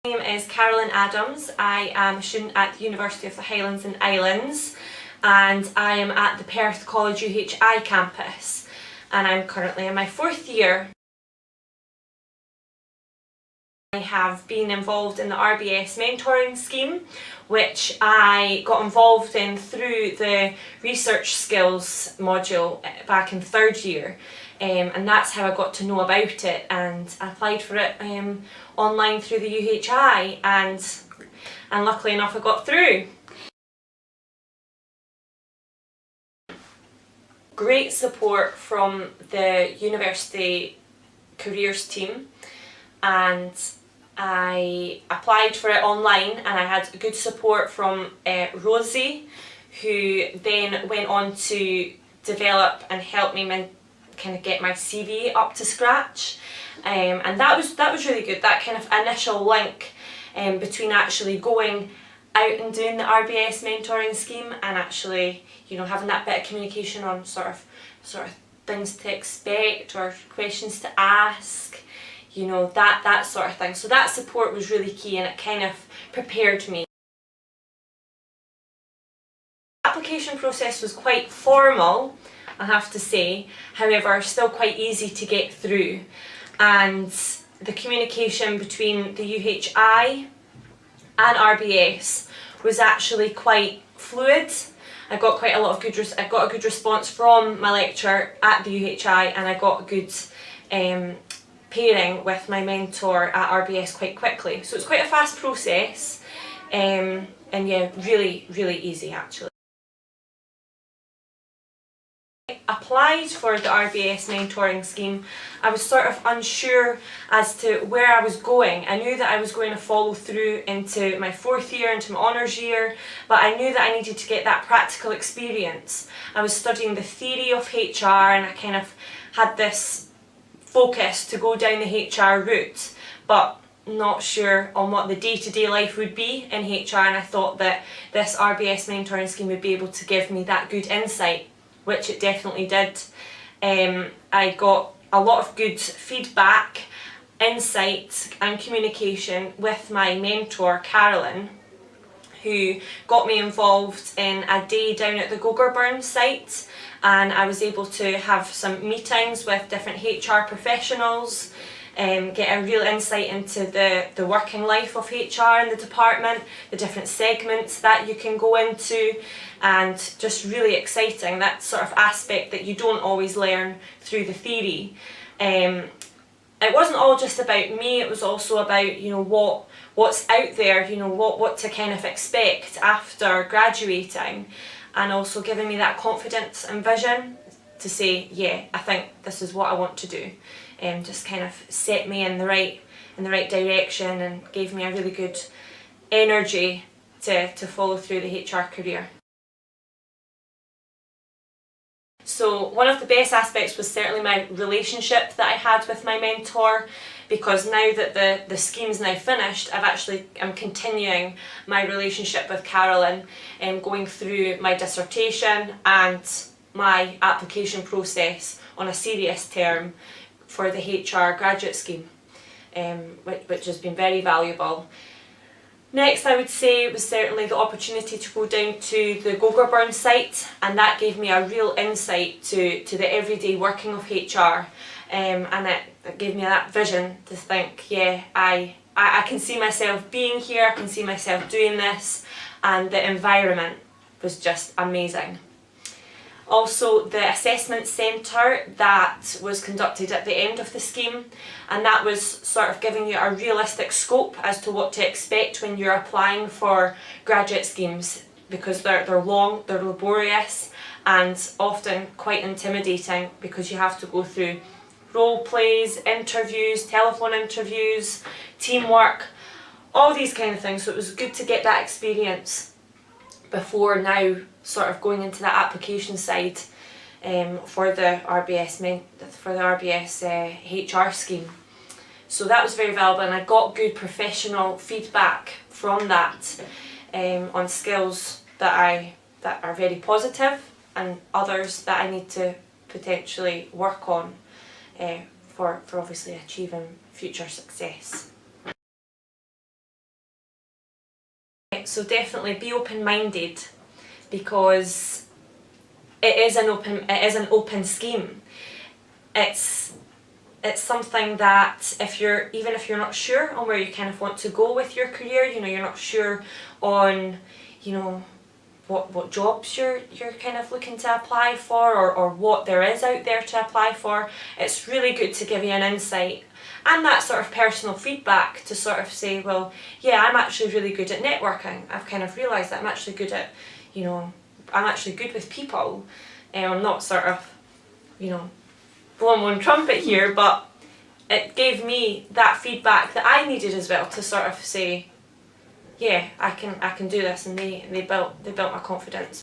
My name is Carolyn Adams. I am a student at the University of the Highlands and Islands, and I am at the Perth College UHI campus, and I'm currently in my 4th year. I have been involved in the RBS mentoring scheme, which I got involved in through the research skills module back in 3rd year. And that's how I got to know about it, and I applied for it online through the UHI, and luckily enough I got through. Great support from the university careers team, and I applied for it online, and I had good support from Rosie, who then went on to develop and help me kind of get my CV up to scratch, and that was really good. That kind of initial link between actually going out and doing the RBS mentoring scheme and actually, having that bit of communication on sort of things to expect or questions to ask, that sort of thing. So that support was really key, and it kind of prepared me. The application process was quite formal, I have to say, however still quite easy to get through, and the communication between the UHI and RBS was actually quite fluid. I got quite a lot of I got a good response from my lecturer at the UHI, and I got a good pairing with my mentor at RBS quite quickly. So it's quite a fast process, and yeah, really easy actually. Applied for the RBS mentoring scheme, I was sort of unsure as to where I was going. I knew that I was going to follow through into my 4th year, into my honours year, but I knew that I needed to get that practical experience. I was studying the theory of HR, and I kind of had this focus to go down the HR route, but not sure on what the day-to-day life would be in HR, and I thought that this RBS mentoring scheme would be able to give me that good insight, which it definitely did. I got a lot of good feedback, insight and communication with my mentor Carolyn, who got me involved in a day down at the Goggerburn site, and I was able to have some meetings with different HR professionals, get a real insight into the working life of HR in the department, the different segments that you can go into, and just really exciting, that sort of aspect that you don't always learn through the theory. It wasn't all just about me, it was also about what's out there, what to kind of expect after graduating, and also giving me that confidence and vision to say, yeah, I think this is what I want to do. Just kind of set me in the right direction, and gave me a really good energy to follow through the HR career. So one of the best aspects was certainly my relationship that I had with my mentor, because now that the scheme's now finished, I'm continuing my relationship with Carolyn, going through my dissertation and my application process on a serious term for the HR graduate scheme, which has been very valuable. Next, I would say, was certainly the opportunity to go down to the Goggerburn site, and that gave me a real insight to the everyday working of HR, and it gave me that vision to think, yeah, I can see myself being here, I can see myself doing this, and the environment was just amazing. Also, the assessment centre that was conducted at the end of the scheme, and that was sort of giving you a realistic scope as to what to expect when you're applying for graduate schemes, because they're long, they're laborious, and often quite intimidating, because you have to go through role plays, interviews, telephone interviews, teamwork, all these kind of things. So it was good to get that experience before now sort of going into that application side for the RBS HR scheme. So that was very valuable, and I got good professional feedback from that on skills that are very positive, and others that I need to potentially work on for obviously achieving future success. So definitely be open-minded, because it is an open scheme. It's something that even if you're not sure on where you kind of want to go with your career, you know, you're not sure on, you know, what jobs you're kind of looking to apply for, or what there is out there to apply for, it's really good to give you an insight and that sort of personal feedback to sort of say, well, yeah, I'm actually really good at networking. I've kind of realised that I'm actually good at, you know, I'm actually good with people. I'm not sort of, you know, blowing my own trumpet here, but it gave me that feedback that I needed as well to sort of say, yeah, I can do this, and they built my confidence.